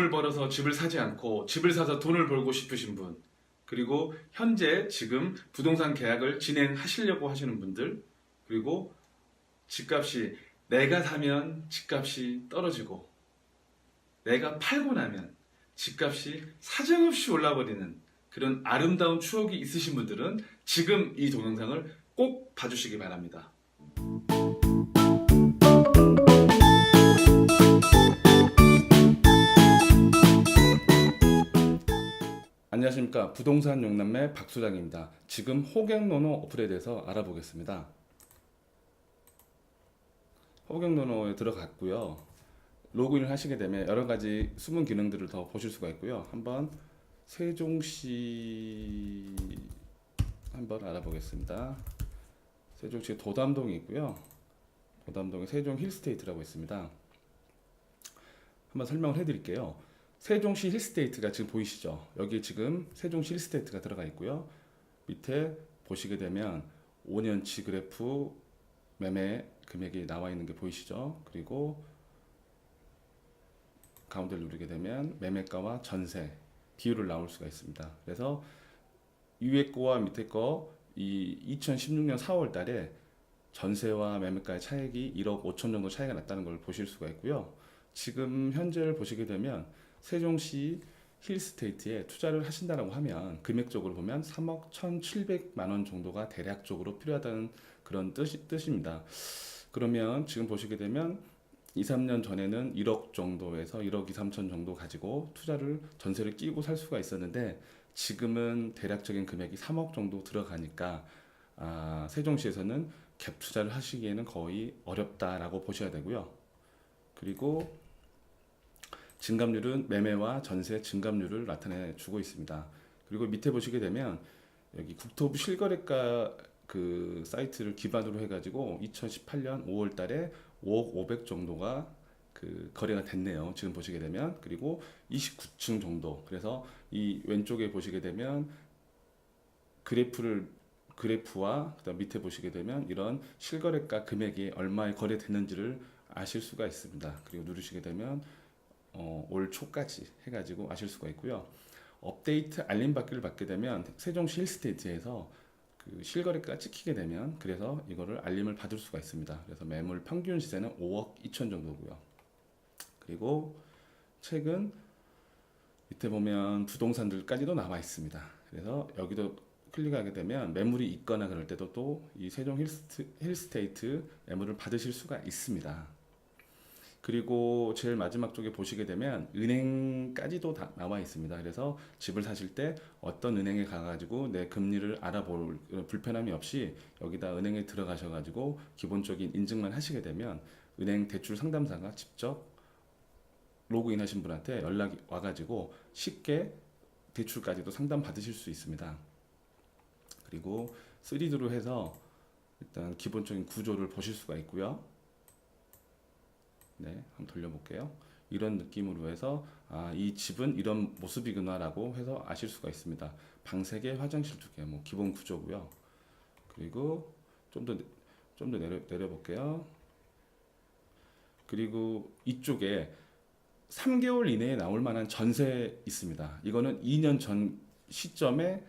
돈을 벌어서 집을 사지 않고 집을 사서 돈을 벌고 싶으신 분, 그리고 현재 지금 부동산 계약을 진행하시려고 하시는 분들, 그리고 집값이 내가 사면 집값이 떨어지고 내가 팔고 나면 집값이 사정없이 올라버리는 그런 아름다운 추억이 있으신 분들은 지금 이 동영상을 꼭 봐주시기 바랍니다. 안녕하십니까. 부동산 용남매 박소장입니다. 지금 호갱노노 어플에 대해서 알아보겠습니다. 호갱노노에 들어갔고요. 로그인을 하시게 되면 여러 가지 숨은 기능들을 더 보실 수가 있고요. 한번 세종시 한번 알아보겠습니다. 세종시 도담동이 있고요. 도담동에 세종 힐스테이트라고 있습니다. 한번 설명을 해드릴게요. 세종시 힐스테이트가 지금 보이시죠? 여기 지금 세종시 힐스테이트가 들어가 있고요. 밑에 보시게 되면 5년치 그래프 매매 금액이 나와 있는 게 보이시죠? 그리고 가운데를 누르게 되면 매매가와 전세 비율을 나올 수가 있습니다. 그래서 위에 거와 밑에 거 이 2016년 4월 달에 전세와 매매가의 차익이 1억 5천 정도 차이가 났다는 걸 보실 수가 있고요. 지금 현재를 보시게 되면 세종시 힐스테이트에 투자를 하신다라고 하면 금액적으로 보면 3억 1,700만 원 정도가 대략적으로 필요하다는 그런 뜻입니다. 그러면 지금 보시게 되면 2, 3년 전에는 1억 정도에서 1억 2, 3천 정도 가지고 투자를 전세를 끼고 살 수가 있었는데 지금은 대략적인 금액이 3억 정도 들어가니까 세종시에서는 갭 투자를 하시기에는 거의 어렵다라고 보셔야 되고요. 그리고 증감률은 매매와 전세 증감률을 나타내 주고 있습니다. 그리고 밑에 보시게 되면 여기 국토부 실거래가 그 사이트를 기반으로 해가지고 2018년 5월 달에 5억 500 정도가 그 거래가 됐네요. 지금 보시게 되면. 그리고 29층 정도. 그래서 이 왼쪽에 보시게 되면 그래프와 그다음 밑에 보시게 되면 이런 실거래가 금액이 얼마에 거래됐는지를 아실 수가 있습니다. 그리고 누르시게 되면 올 초까지 해가지고 아실 수가 있고요. 업데이트 알림 받기를 받게 되면 세종시 힐스테이트에서 그 실거래가 찍히게 되면 그래서 이거를 알림을 받을 수가 있습니다. 그래서 매물 평균 시세는 5억 2천 정도고요. 그리고 최근 밑에 보면 부동산들까지도 나와 있습니다. 그래서 여기도 클릭하게 되면 매물이 있거나 그럴 때도 또 이 세종 힐스테이트 매물을 받으실 수가 있습니다. 그리고 제일 마지막 쪽에 보시게 되면 은행까지도 다 나와 있습니다. 그래서 집을 사실 때 어떤 은행에 가가지고 내 금리를 알아볼 불편함이 없이 여기다 은행에 들어가셔가지고 기본적인 인증만 하시게 되면 은행 대출 상담사가 직접 로그인 하신 분한테 연락이 와가지고 쉽게 대출까지도 상담 받으실 수 있습니다. 그리고 3D로 해서 일단 기본적인 구조를 보실 수가 있고요. 네, 한번 돌려볼게요. 이런 느낌으로 해서 이 집은 이런 모습이구나라고 해서 아실 수가 있습니다. 방 3개, 화장실 2개, 뭐 기본 구조고요. 그리고 좀 더 내려볼게요. 그리고 이쪽에 3개월 이내에 나올 만한 전세 있습니다. 이거는 2년 전 시점에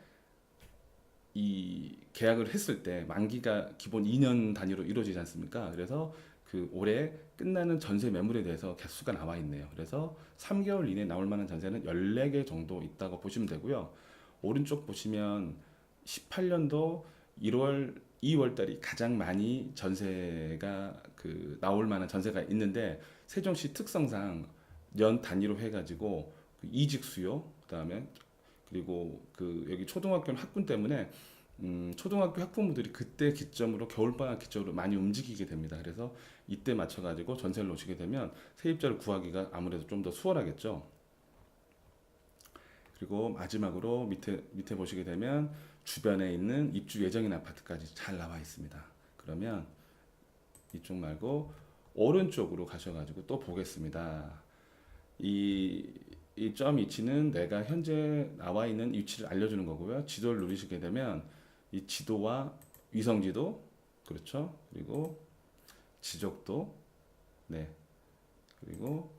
이 계약을 했을 때 만기가 기본 2년 단위로 이루어지지 않습니까? 그래서 그 올해 끝나는 전세 매물에 대해서 개수가 나와 있네요. 그래서 3개월 이내에 나올 만한 전세는 14개 정도 있다고 보시면 되고요. 오른쪽 보시면 18년도 2월 달이 가장 많이 전세가 그 나올 만한 전세가 있는데 세종시 특성상 연 단위로 해가지고 그 이직 수요 그다음에 그리고 그 여기 초등학교는 학군 때문에 초등학교 학부모들이 그때 기점으로 겨울방학 기점으로 많이 움직이게 됩니다. 그래서 이때 맞춰가지고 전세를 놓으시게 되면 세입자를 구하기가 아무래도 좀 더 수월하겠죠. 그리고 마지막으로 밑에 보시게 되면 주변에 있는 입주 예정인 아파트까지 잘 나와 있습니다. 그러면 이쪽 말고 오른쪽으로 가셔가지고 또 보겠습니다. 이 점 위치는 내가 현재 나와 있는 위치를 알려주는 거고요. 지도를 누르시게 되면 이 지도와 위성지도 그렇죠. 그리고 지적도 네 그리고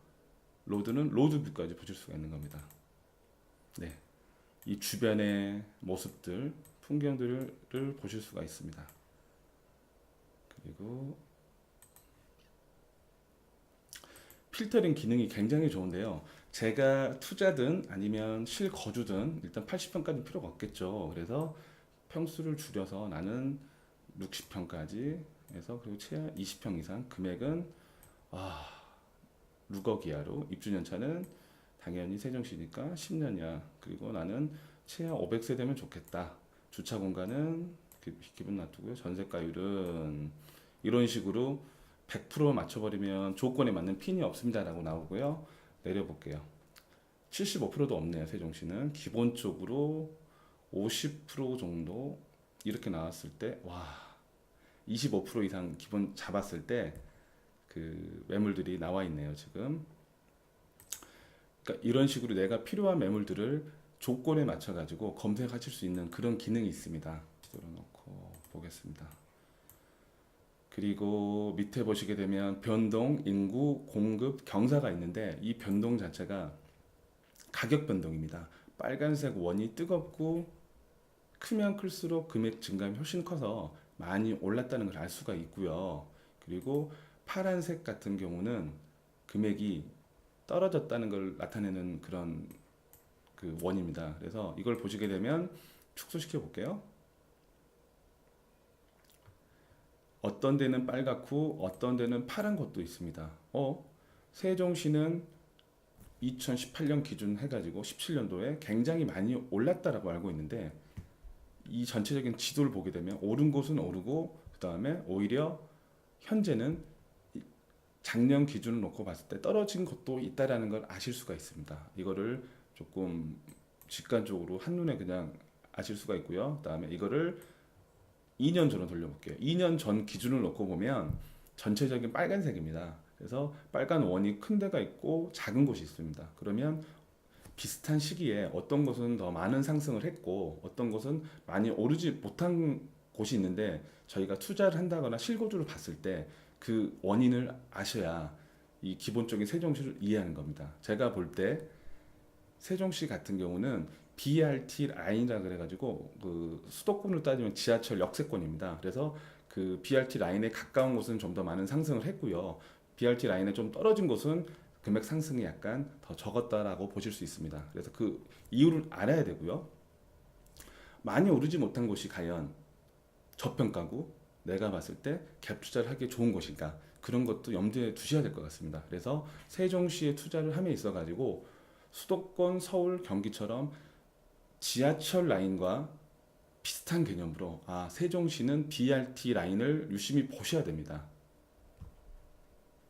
로드는 로드뷰까지 보실 수가 있는 겁니다. 네, 이 주변의 모습들, 풍경들을 보실 수가 있습니다. 그리고 필터링 기능이 굉장히 좋은데요. 제가 투자든 아니면 실거주든 일단 80평까지 필요가 없겠죠. 그래서 평수를 줄여서 나는 60평까지 해서, 그리고 최하 20평 이상, 금액은 6억 이하로, 입주 연차는 당연히 세종시니까 10년 이하, 그리고 나는 최하 500세대면 좋겠다. 주차 공간은 기분 놔두고요. 전세가율은 이런 식으로 100% 맞춰버리면 조건에 맞는 핀이 없습니다라고 나오고요. 내려볼게요. 75%도 없네요. 세종시는 기본적으로 50% 정도 이렇게 나왔을 때, 25% 이상 기본 잡았을 때 그 매물들이 나와 있네요. 지금. 그러니까 이런 식으로 내가 필요한 매물들을 조건에 맞춰 가지고 검색하실 수 있는 그런 기능이 있습니다. 지도를 놓고 보겠습니다. 그리고 밑에 보시게 되면 변동, 인구, 공급, 경사가 있는데, 이 변동 자체가 가격 변동입니다. 빨간색 원이 뜨겁고 크면 클수록 금액 증감이 훨씬 커서 많이 올랐다는 걸 알 수가 있고요. 그리고 파란색 같은 경우는 금액이 떨어졌다는 걸 나타내는 그런 그 원입니다. 그래서 이걸 보시게 되면 축소시켜 볼게요. 어떤 데는 빨갛고 어떤 데는 파란 것도 있습니다. 세종시는 2018년 기준 해가지고 17년도에 굉장히 많이 올랐다라고 알고 있는데, 이 전체적인 지도를 보게 되면 오른 곳은 오르고, 그 다음에 오히려 현재는 작년 기준을 놓고 봤을 때 떨어진 것도 있다라는 걸 아실 수가 있습니다. 이거를 조금 직관적으로 한눈에 그냥 아실 수가 있고요. 그 다음에 이거를 2년 전으로 돌려볼게요. 2년 전 기준을 놓고 보면 전체적인 빨간색입니다. 그래서 빨간 원이 큰 데가 있고 작은 곳이 있습니다. 그러면 비슷한 시기에 어떤 곳은 더 많은 상승을 했고 어떤 곳은 많이 오르지 못한 곳이 있는데, 저희가 투자를 한다거나 실거주를 봤을 때 그 원인을 아셔야 이 기본적인 세종시를 이해하는 겁니다. 제가 볼 때 세종시 같은 경우는 BRT 라인이라 그래가지고 그 수도권으로 따지면 지하철 역세권입니다. 그래서 그 BRT 라인에 가까운 곳은 좀 더 많은 상승을 했고요. BRT 라인에 좀 떨어진 곳은 금액 상승이 약간 더 적었다라고 보실 수 있습니다. 그래서 그 이유를 알아야 되고요. 많이 오르지 못한 곳이 과연 저평가고 내가 봤을 때 갭 투자를 하기에 좋은 곳인가, 그런 것도 염두에 두셔야 될 것 같습니다. 그래서 세종시에 투자를 함에 있어 가지고 수도권, 서울, 경기처럼 지하철 라인과 비슷한 개념으로 세종시는 BRT 라인을 유심히 보셔야 됩니다.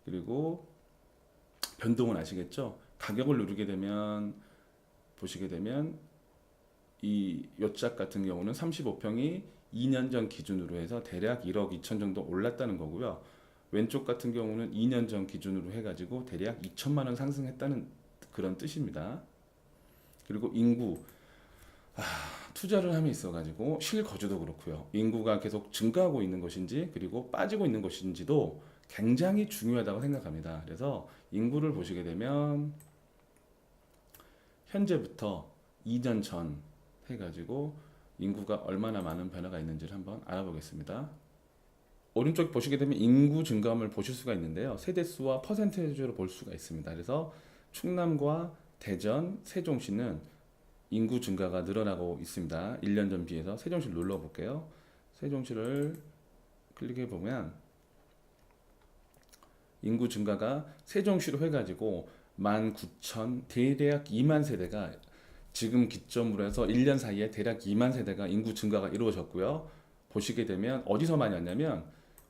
그리고 변동은 아시겠죠? 가격을 누르게 되면 보시게 되면 이 요짝 같은 경우는 35평이 2년 전 기준으로 해서 대략 1억 2천 정도 올랐다는 거고요. 왼쪽 같은 경우는 2년 전 기준으로 해가지고 대략 2천만 원 상승했다는 그런 뜻입니다. 그리고 인구, 투자를 함에 있어가지고 실거주도 그렇고요. 인구가 계속 증가하고 있는 것인지 그리고 빠지고 있는 것인지도 굉장히 중요하다고 생각합니다. 그래서 인구를 보시게 되면 현재부터 2년 전 해가지고 인구가 얼마나 많은 변화가 있는지를 한번 알아보겠습니다. 오른쪽 보시게 되면 인구 증감을 보실 수가 있는데요. 세대수와 퍼센테이지로 볼 수가 있습니다. 그래서 충남과 대전, 세종시는 인구 증가가 늘어나고 있습니다. 1년 전 비해서. 세종시를 눌러볼게요. 세종시를 클릭해 보면 인구 증가가 세종시로 해가지고 19,000, 대략 2만 세대가 지금 기점으로 해서 1년 사이에 대략 2만 세대가 인구 증가가 이루어졌고요. 보시게 되면 어디서 많이 왔냐면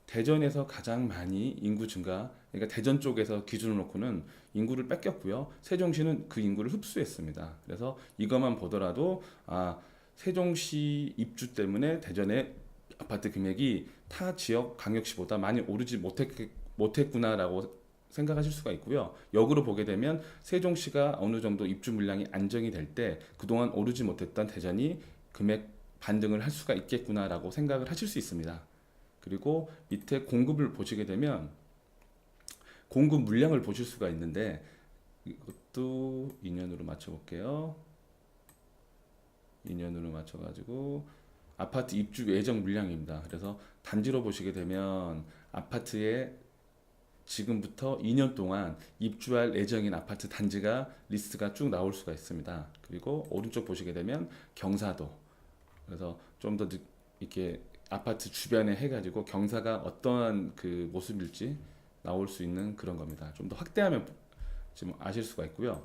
대전에서 가장 많이 인구 증가, 그러니까 대전 쪽에서 기준을 놓고는 인구를 뺏겼고요. 세종시는 그 인구를 흡수했습니다. 그래서 이것만 보더라도 세종시 입주 때문에 대전의 아파트 금액이 타 지역 광역시보다 많이 오르지 못했구나라고 생각하실 수가 있고요. 역으로 보게 되면 세종시가 어느 정도 입주 물량이 안정이 될 때 그동안 오르지 못했던 대전이 금액 반등을 할 수가 있겠구나라고 생각을 하실 수 있습니다. 그리고 밑에 공급을 보시게 되면 공급 물량을 보실 수가 있는데, 이것도 2년으로 맞춰볼게요. 2년으로 맞춰가지고 아파트 입주 예정 물량입니다. 그래서 단지로 보시게 되면 아파트에 지금부터 2년 동안 입주할 예정인 아파트 단지가 리스트가 쭉 나올 수가 있습니다. 그리고 오른쪽 보시게 되면 경사도. 그래서 좀 더 이렇게 아파트 주변에 해가지고 경사가 어떠한 그 모습일지 나올 수 있는 그런 겁니다. 좀 더 확대하면 지금 아실 수가 있고요.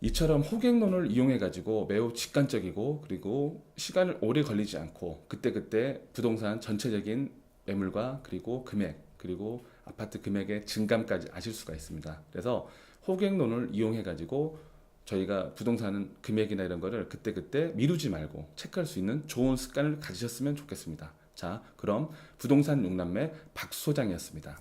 이처럼 호갱론을 이용해 가지고 매우 직관적이고 그리고 시간을 오래 걸리지 않고 그때그때 부동산 전체적인 매물과 그리고 금액 그리고 아파트 금액의 증감까지 아실 수가 있습니다. 그래서 호갱론을 이용해 가지고 저희가 부동산 금액이나 이런 거를 그때그때 미루지 말고 체크할 수 있는 좋은 습관을 가지셨으면 좋겠습니다. 자, 그럼 부동산 용남매 박 소장이었습니다.